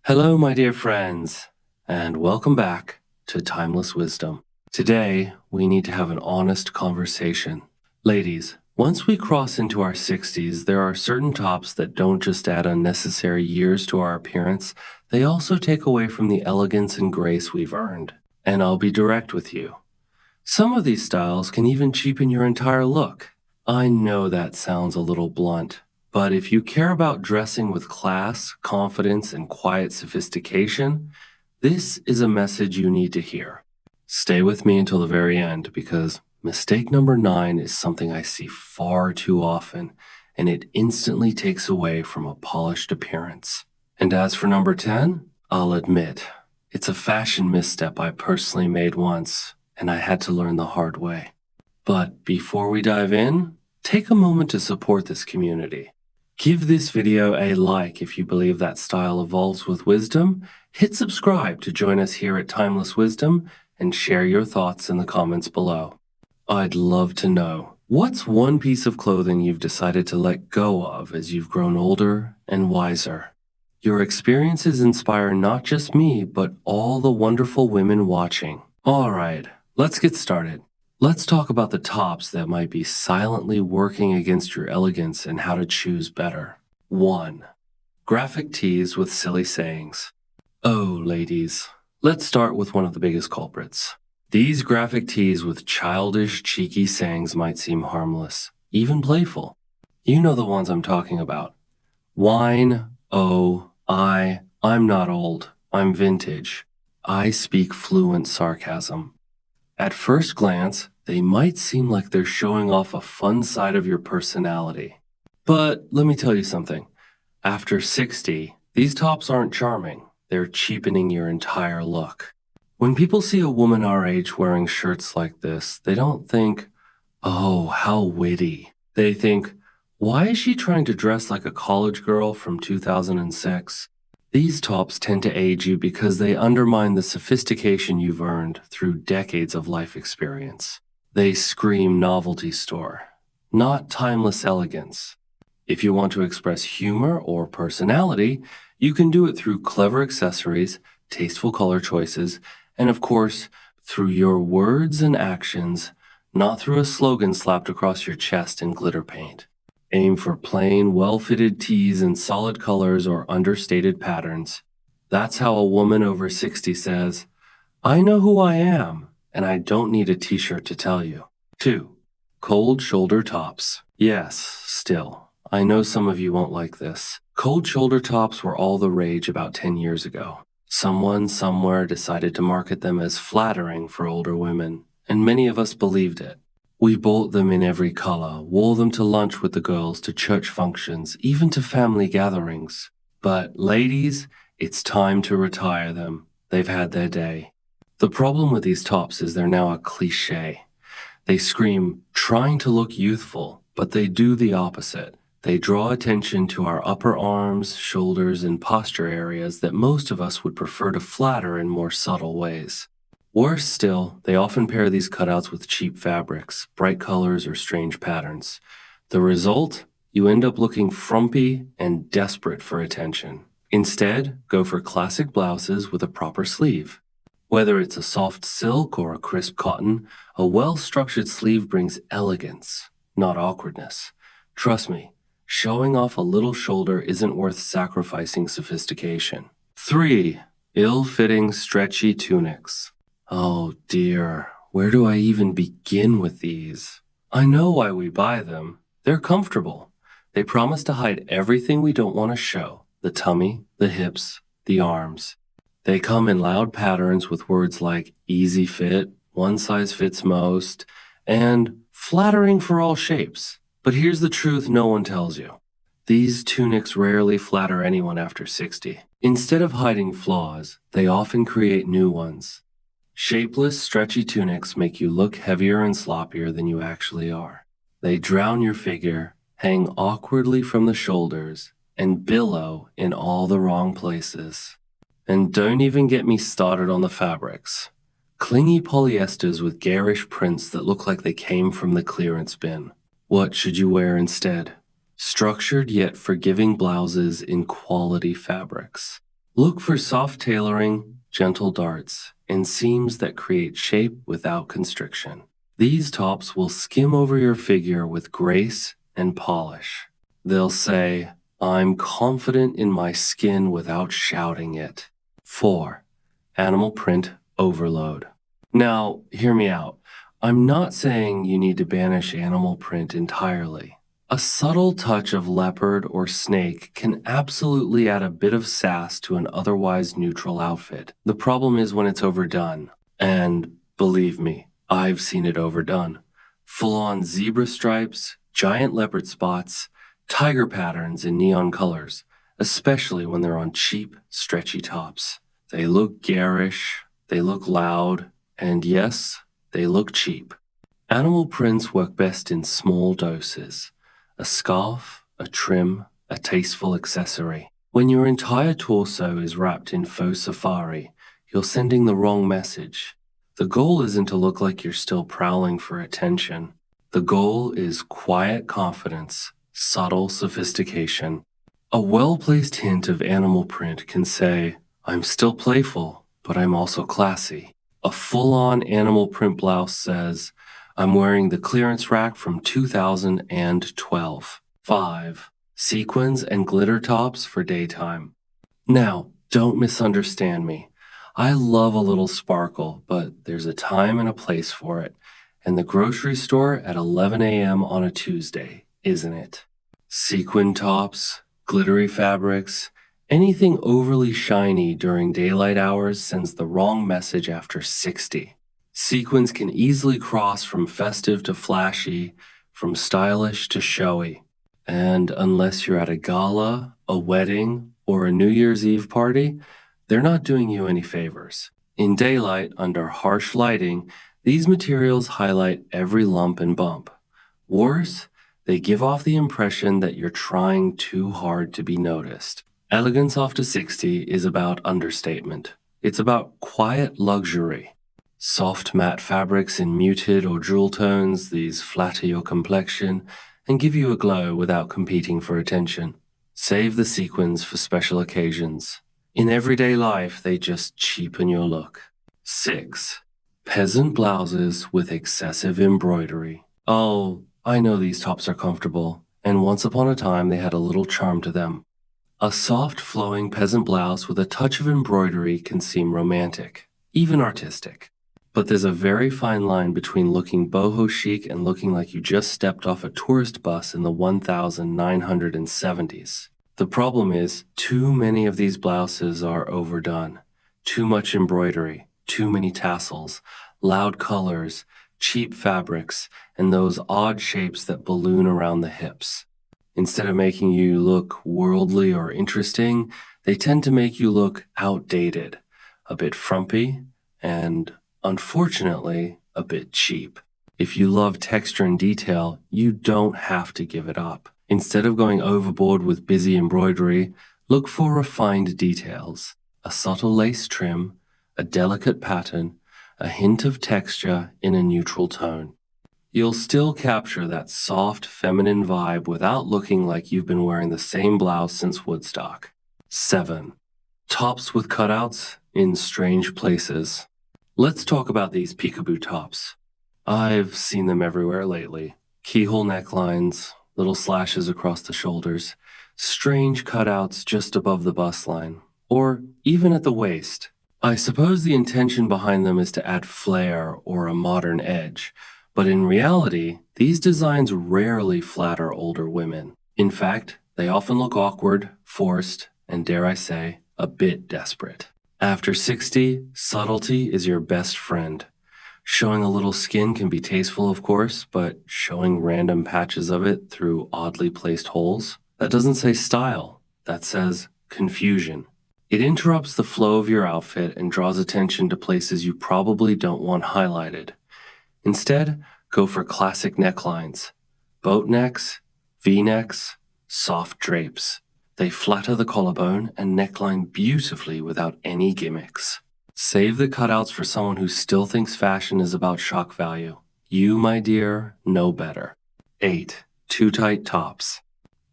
Hello, my dear friends, and welcome back to Timeless Wisdom. Today, we need to have an honest conversation. Ladies, once we cross into our 60s, there are certain tops that don't just add unnecessary years to our appearance, they also take away from the elegance and grace we've earned. And I'll be direct with you. Some of these styles can even cheapen your entire look. I know that sounds a little blunt, but if you care about dressing with class, confidence, and quiet sophistication, this is a message you need to hear. Stay with me until the very end because mistake number 9 is something I see far too often, and it instantly takes away from a polished appearance. And as for number 10, I'll admit, it's a fashion misstep I personally made once, and I had to learn the hard way. But before we dive in, take a moment to support this community. Give this video a like if you believe that style evolves with wisdom, hit subscribe to join us here at Timeless Wisdom, and share your thoughts in the comments below. I'd love to know, what's one piece of clothing you've decided to let go of as you've grown older and wiser? Your experiences inspire not just me, but all the wonderful women watching. All right, let's get started. Let's talk about the tops that might be silently working against your elegance and how to choose better. 1. Graphic tees with silly sayings. Oh, ladies, let's start with one of the biggest culprits. These graphic tees with childish, cheeky sayings might seem harmless, even playful. You know the ones I'm talking about. Wine, oh, I'm not old, I'm vintage. I speak fluent sarcasm. At first glance, they might seem like they're showing off a fun side of your personality. But let me tell you something. After 60, these tops aren't charming. They're cheapening your entire look. When people see a woman our age wearing shirts like this, they don't think, oh, how witty. They think, why is she trying to dress like a college girl from 2006? These tops tend to age you because they undermine the sophistication you've earned through decades of life experience. They scream novelty store, not timeless elegance. If you want to express humor or personality, you can do it through clever accessories, tasteful color choices, and of course, through your words and actions, not through a slogan slapped across your chest in glitter paint. Aim for plain, well-fitted tees in solid colors or understated patterns. That's how a woman over 60 says, I know who I am, and I don't need a t-shirt to tell you. 2. Cold shoulder tops. Yes, still. I know some of you won't like this. Cold shoulder tops were all the rage about 10 years ago. Someone somewhere decided to market them as flattering for older women, and many of us believed it. We bought them in every color, wore them to lunch with the girls, to church functions, even to family gatherings. But ladies, it's time to retire them. They've had their day. The problem with these tops is they're now a cliché. They scream, trying to look youthful, but they do the opposite. They draw attention to our upper arms, shoulders, and posture areas that most of us would prefer to flatter in more subtle ways. Worse still, they often pair these cutouts with cheap fabrics, bright colors, or strange patterns. The result? You end up looking frumpy and desperate for attention. Instead, go for classic blouses with a proper sleeve. Whether it's a soft silk or a crisp cotton, a well-structured sleeve brings elegance, not awkwardness. Trust me, showing off a little shoulder isn't worth sacrificing sophistication. 3. Ill-fitting, stretchy tunics. Oh dear, where do I even begin with these? I know why we buy them. They're comfortable. They promise to hide everything we don't want to show: the tummy, the hips, the arms. They come in loud patterns with words like easy fit, one size fits most, and flattering for all shapes. But here's the truth no one tells you. These tunics rarely flatter anyone after 60. Instead of hiding flaws, they often create new ones. Shapeless, stretchy tunics make you look heavier and sloppier than you actually are. They drown your figure, hang awkwardly from the shoulders, and billow in all the wrong places. And don't even get me started on the fabrics. Clingy polyesters with garish prints that look like they came from the clearance bin. What should you wear instead? Structured yet forgiving blouses in quality fabrics. Look for soft tailoring, gentle darts, and seams that create shape without constriction. These tops will skim over your figure with grace and polish. They'll say, I'm confident in my skin without shouting it. 4. Animal print overload. Now, hear me out. I'm not saying you need to banish animal print entirely. A subtle touch of leopard or snake can absolutely add a bit of sass to an otherwise neutral outfit. The problem is when it's overdone. And believe me, I've seen it overdone. Full-on zebra stripes, giant leopard spots, tiger patterns in neon colors, especially when they're on cheap, stretchy tops. They look garish, they look loud, and yes, they look cheap. Animal prints work best in small doses. A scarf, a trim, a tasteful accessory. When your entire torso is wrapped in faux safari, you're sending the wrong message. The goal isn't to look like you're still prowling for attention. The goal is quiet confidence, subtle sophistication. A well-placed hint of animal print can say, I'm still playful, but I'm also classy. A full-on animal print blouse says, I'm wearing the clearance rack from 2012. 5. Sequins and glitter tops for daytime. Now, don't misunderstand me. I love a little sparkle, but there's a time and a place for it. And the grocery store at 11 a.m. on a Tuesday, isn't it? Sequin tops, glittery fabrics, anything overly shiny during daylight hours sends the wrong message after 60. Sequins can easily cross from festive to flashy, from stylish to showy. And unless you're at a gala, a wedding, or a New Year's Eve party, they're not doing you any favors. In daylight, under harsh lighting, these materials highlight every lump and bump. Worse, they give off the impression that you're trying too hard to be noticed. Elegance after 60 is about understatement. It's about quiet luxury. Soft matte fabrics in muted or jewel tones, these flatter your complexion and give you a glow without competing for attention. Save the sequins for special occasions. In everyday life, they just cheapen your look. 6. Peasant blouses with excessive embroidery. Oh, I know these tops are comfortable, and once upon a time they had a little charm to them. A soft, flowing peasant blouse with a touch of embroidery can seem romantic, even artistic. But there's a very fine line between looking boho chic and looking like you just stepped off a tourist bus in the 1970s. The problem is, too many of these blouses are overdone. Too much embroidery, too many tassels, loud colors, cheap fabrics, and those odd shapes that balloon around the hips. Instead of making you look worldly or interesting, they tend to make you look outdated, a bit frumpy, and unfortunately, a bit cheap. If you love texture and detail, you don't have to give it up. Instead of going overboard with busy embroidery, look for refined details. A subtle lace trim, a delicate pattern, a hint of texture in a neutral tone. You'll still capture that soft, feminine vibe without looking like you've been wearing the same blouse since Woodstock. 7. Tops with cutouts in strange places. Let's talk about these peekaboo tops. I've seen them everywhere lately. Keyhole necklines, little slashes across the shoulders, strange cutouts just above the bust line, or even at the waist. I suppose the intention behind them is to add flair or a modern edge, but in reality, these designs rarely flatter older women. In fact, they often look awkward, forced, and dare I say, a bit desperate. After 60, subtlety is your best friend. Showing a little skin can be tasteful, of course, but showing random patches of it through oddly placed holes, that doesn't say style, that says confusion. It interrupts the flow of your outfit and draws attention to places you probably don't want highlighted. Instead, go for classic necklines, boat necks, V-necks, soft drapes. They flatter the collarbone and neckline beautifully without any gimmicks. Save the cutouts for someone who still thinks fashion is about shock value. You, my dear, know better. 8. Too tight tops.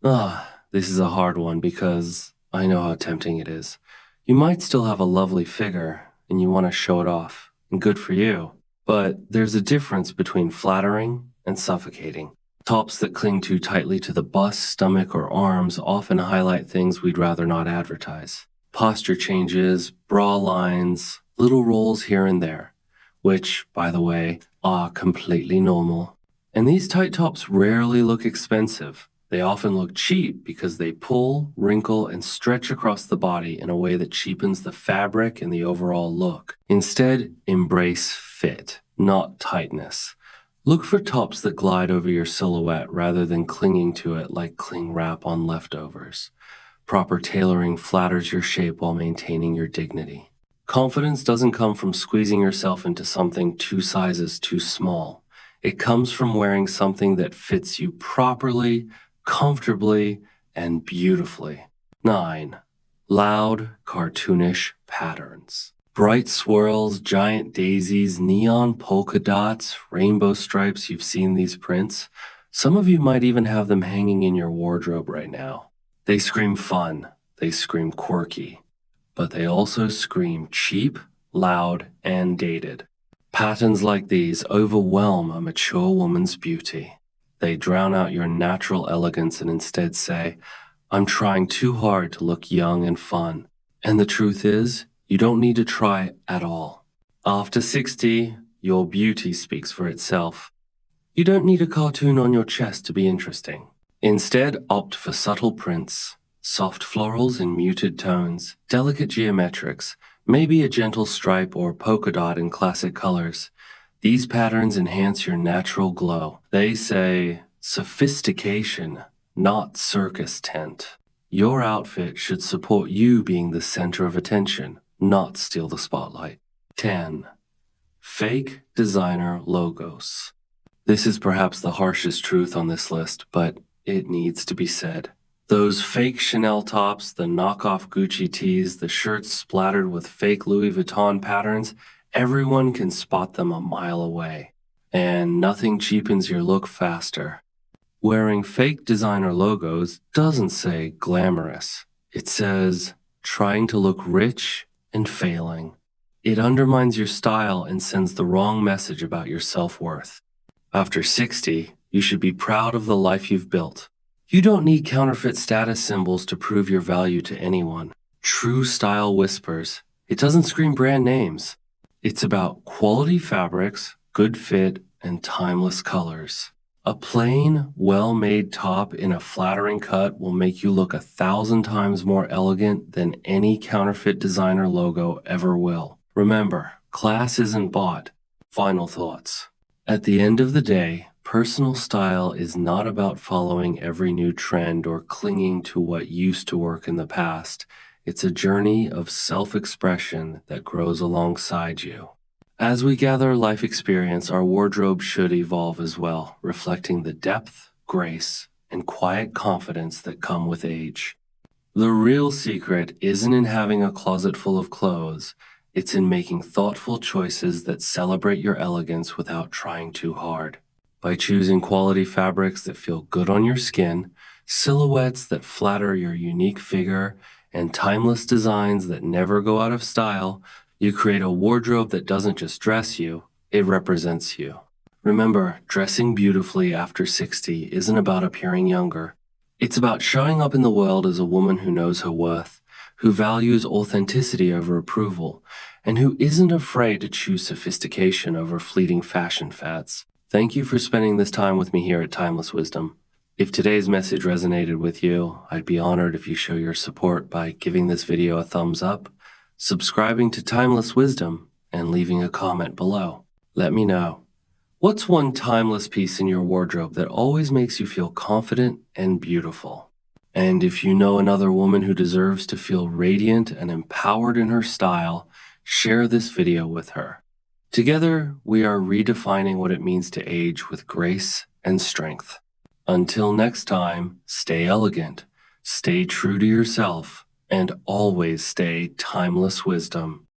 This is a hard one because I know how tempting it is. You might still have a lovely figure and you want to show it off, and good for you. But there's a difference between flattering and suffocating. Tops that cling too tightly to the bust, stomach, or arms often highlight things we'd rather not advertise. Posture changes, bra lines, little rolls here and there, which, by the way, are completely normal. And these tight tops rarely look expensive. They often look cheap because they pull, wrinkle, and stretch across the body in a way that cheapens the fabric and the overall look. Instead, embrace fit, not tightness. Look for tops that glide over your silhouette rather than clinging to it like cling wrap on leftovers. Proper tailoring flatters your shape while maintaining your dignity. Confidence doesn't come from squeezing yourself into something 2 sizes too small. It comes from wearing something that fits you properly, comfortably, and beautifully. 9. Loud, cartoonish patterns. Bright swirls, giant daisies, neon polka dots, rainbow stripes. You've seen these prints. Some of you might even have them hanging in your wardrobe right now. They scream fun. They scream quirky. But they also scream cheap, loud, and dated. Patterns like these overwhelm a mature woman's beauty. They drown out your natural elegance and instead say, I'm trying too hard to look young and fun. And the truth is, you don't need to try at all. After 60, your beauty speaks for itself. You don't need a cartoon on your chest to be interesting. Instead, opt for subtle prints, soft florals in muted tones, delicate geometrics, maybe a gentle stripe or polka dot in classic colors. These patterns enhance your natural glow. They say sophistication, not circus tent. Your outfit should support you being the center of attention, not steal the spotlight. 10. Fake designer logos. This is perhaps the harshest truth on this list, but it needs to be said. Those fake Chanel tops, the knockoff Gucci tees, the shirts splattered with fake Louis Vuitton patterns, everyone can spot them a mile away. And nothing cheapens your look faster. Wearing fake designer logos doesn't say glamorous. It says trying to look rich and failing. It undermines your style and sends the wrong message about your self-worth. After 60, you should be proud of the life you've built. You don't need counterfeit status symbols to prove your value to anyone. True style whispers. It doesn't scream brand names. It's about quality fabrics, good fit, and timeless colors. A plain, well-made top in a flattering cut will make you look 1,000 times more elegant than any counterfeit designer logo ever will. Remember, class isn't bought. Final thoughts. At the end of the day, personal style is not about following every new trend or clinging to what used to work in the past. It's a journey of self-expression that grows alongside you. As we gather life experience, our wardrobe should evolve as well, reflecting the depth, grace, and quiet confidence that come with age. The real secret isn't in having a closet full of clothes. It's in making thoughtful choices that celebrate your elegance without trying too hard. By choosing quality fabrics that feel good on your skin, silhouettes that flatter your unique figure, and timeless designs that never go out of style, you create a wardrobe that doesn't just dress you, it represents you. Remember, dressing beautifully after 60 isn't about appearing younger. It's about showing up in the world as a woman who knows her worth, who values authenticity over approval, and who isn't afraid to choose sophistication over fleeting fashion fads. Thank you for spending this time with me here at Timeless Wisdom. If today's message resonated with you, I'd be honored if you show your support by giving this video a thumbs up, subscribing to Timeless Wisdom, and leaving a comment below. Let me know. What's one timeless piece in your wardrobe that always makes you feel confident and beautiful? And if you know another woman who deserves to feel radiant and empowered in her style, share this video with her. Together, we are redefining what it means to age with grace and strength. Until next time, stay elegant, stay true to yourself, and always stay timeless wisdom.